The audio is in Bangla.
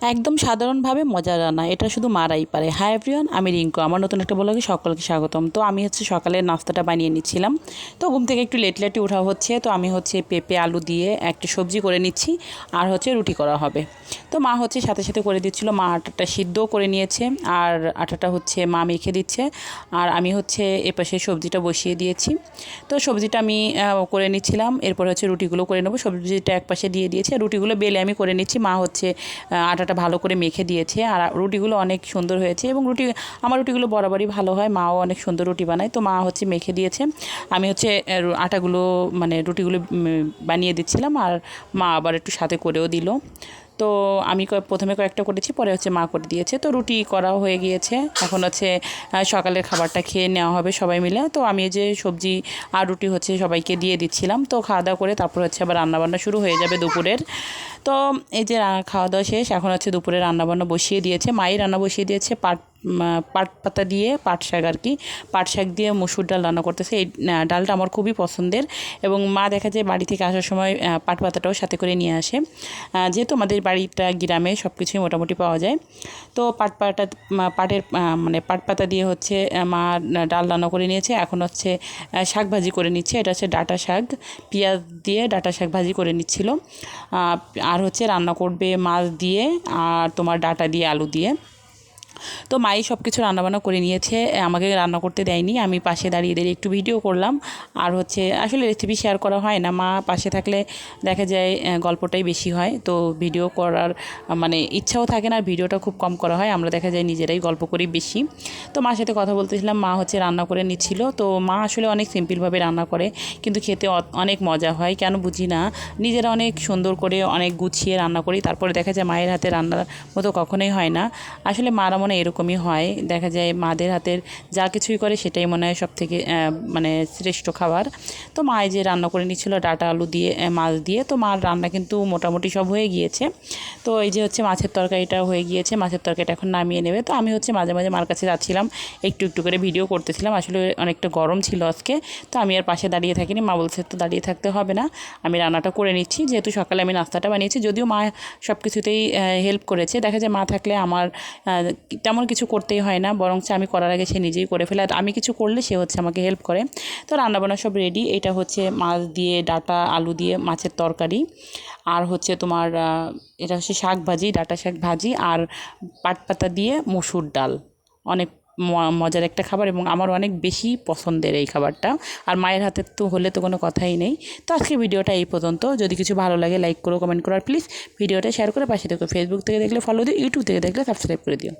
একদম সাধারণভাবে মজার রান্না, এটা শুধু মারাই পারে। হাই এভরিওয়ান, আমি রিঙ্কু, আমার নতুন একটা ব্লগে সকলকে স্বাগতম। তো আমি সকালের নাস্তাটা বানিয়ে নিচ্ছিলাম। তো ঘুম থেকে একটু লেটে ওঠা হচ্ছে, তো আমি পেঁপে আলু দিয়ে একটা সবজি করে নিচ্ছি, আর রুটি করা হবে। তো মা সাথে সাথে করে দিচ্ছিলো। মা আটাটা সিদ্ধও করে নিয়েছে, আর আটাটা মা মেখে দিচ্ছে, আর আমি এপাশে সবজিটা বসিয়ে দিয়েছি। তো সবজিটা আমি করে নিচ্ছিলাম, এরপর রুটিগুলো করে নেবো। সবজিটা একপাশে দিয়ে দিয়েছি, রুটিগুলো বেলে আমি করে নিচ্ছি। মা আটাটা ভালো করে মেখে দিয়েছে, আর রুটিগুলো অনেক সুন্দর হয়েছে। এবং আমার রুটিগুলো বরাবরই ভালো হয়, মাও অনেক সুন্দর রুটি বানায়। তো মা মেখে দিয়েছে, আমি আটাগুলো রুটিগুলো বানিয়ে দিচ্ছিলাম, আর মা আবার একটু সাথে করেও দিল। তো আমি প্রথমে কয়েকটা করেছি, পরে মা করে দিয়েছে। তো রুটি করাও হয়ে গিয়েছে, এখন সকালের খাবারটা খেয়ে নেওয়া হবে সবাই মিলে। তো আমি সবজি আর রুটি সবাইকে দিয়ে দিচ্ছিলাম। তো খাওয়া দাওয়া করে তারপর আবার রান্নাবান্না শুরু হয়ে যাবে দুপুরের। তো এই যে খাওয়া দাওয়া শেষ, এখন দুপুরে রান্নাবান্না বসিয়ে দিয়েছে, মাই রান্না বসিয়ে দিয়েছে। পাট পাতা দিয়ে পাট শাক পাট শাক দিয়ে মসুর ডাল রান্না করতেছে। এই ডালটা আমার খুবই পছন্দের, এবং মা দেখা যায় বাড়ি থেকে আসার সময় পাট পাতাটাও সাথে করে নিয়ে আসে। যেহেতু আমাদের বাড়িটা গ্রামে সব কিছুই মোটামুটি পাওয়া যায়। তো পাট পাতা দিয়ে মা ডাল রান্না করে নিয়েছে। এখন শাক ভাজি করে নিচ্ছে, এটা ডাঁটা শাক, পেঁয়াজ দিয়ে ডাঁটা শাক ভাজি করে নিচ্ছিল। আর রান্না করবে মাছ দিয়ে, আর তোমার ডাঁটা দিয়ে আলু দিয়ে। তো মাই সব কিছু রান্নাবান্না করে নিয়েছে, আমাকে রান্না করতে দেয়নি। আমি পাশে দাঁড়িয়ে একটু ভিডিও করলাম। আর আসলে রেসিপি শেয়ার করা হয় না, মা পাশে থাকলে দেখা যায় গল্পটাই বেশি হয়। তো ভিডিও করার ইচ্ছাও থাকে না, আর ভিডিওটা খুব কম করা হয়, আমরা দেখা যায় নিজেরাই গল্প করি বেশি। তো মার সাথে কথা বলতেছিলাম, মা রান্না করে নিচ্ছিল। তো মা আসলে অনেক সিম্পলভাবে রান্না করে, কিন্তু খেতে অনেক মজা হয়, কেন বুঝি না। নিজেরা অনেক সুন্দর করে অনেক গুছিয়ে রান্না করি, তারপরে দেখা যায় মায়ের হাতে রান্নার মতো কখনোই হয় না। আসলে মারা মনে এরকমই হয়, দেখা যায় মাদের হাতের যা কিছুই করে সেটাই মনে হয় সব থেকে শ্রেষ্ঠ খাবার। তো মা যে রান্না করে নিচ্ছিল ডাঁটা আলু দিয়ে মাছ দিয়ে। তো মার রান্না কিন্তু মোটামুটি সব হয়ে গিয়েছে। তো এই যে মাছের তরকারিটা হয়ে গিয়েছে, মাছের তরকারিটা এখন নামিয়ে নেবে। তো আমি মাঝে মাঝে মার কাছে যাচ্ছিলাম, একটু একটু করে ভিডিও করতেছিলাম। আসলে অনেকটা গরম ছিল আজকে, তো আমি আর পাশে দাঁড়িয়ে থাকিনি। মা বলছে তো দাঁড়িয়ে থাকতে হবে না, আমি রান্নাটা করে নিচ্ছি, যেহেতু সকালে আমি নাস্তাটা বানিয়েছি। যদিও মা সব কিছুতেই হেল্প করেছে, দেখা যায় মা থাকলে আমার তেমন কিছু করতেই হয় না, বরং আমি করার আগে সে নিজেই করে ফেলে, আর আমি কিছু করলে সে আমাকে হেল্প করে। তো রান্নাবান্না সব রেডি। এটা মাছ দিয়ে ডাঁটা আলু দিয়ে মাছের তরকারি, আর তোমার এটা শাক ভাজি, ডাঁটা শাক ভাজি, আর পাট পাতা দিয়ে মসুর ডাল। অনেক মজার একটা খাবার, এবং আমার অনেক বেশি পছন্দের এই খাবারটা। আর মায়ের হাতের তো হলে তো কোনো কথাই নেই। তো আজকে ভিডিওটা এই পর্যন্ত। যদি কিছু ভালো লাগে লাইক করো, কমেন্ট করো, আর প্লিজ ভিডিওটা শেয়ার করে পাশে দেখো। ফেসবুক থেকে দেখলে ফলো দিও, ইউটিউব থেকে দেখলে সাবস্ক্রাইব করে দিও।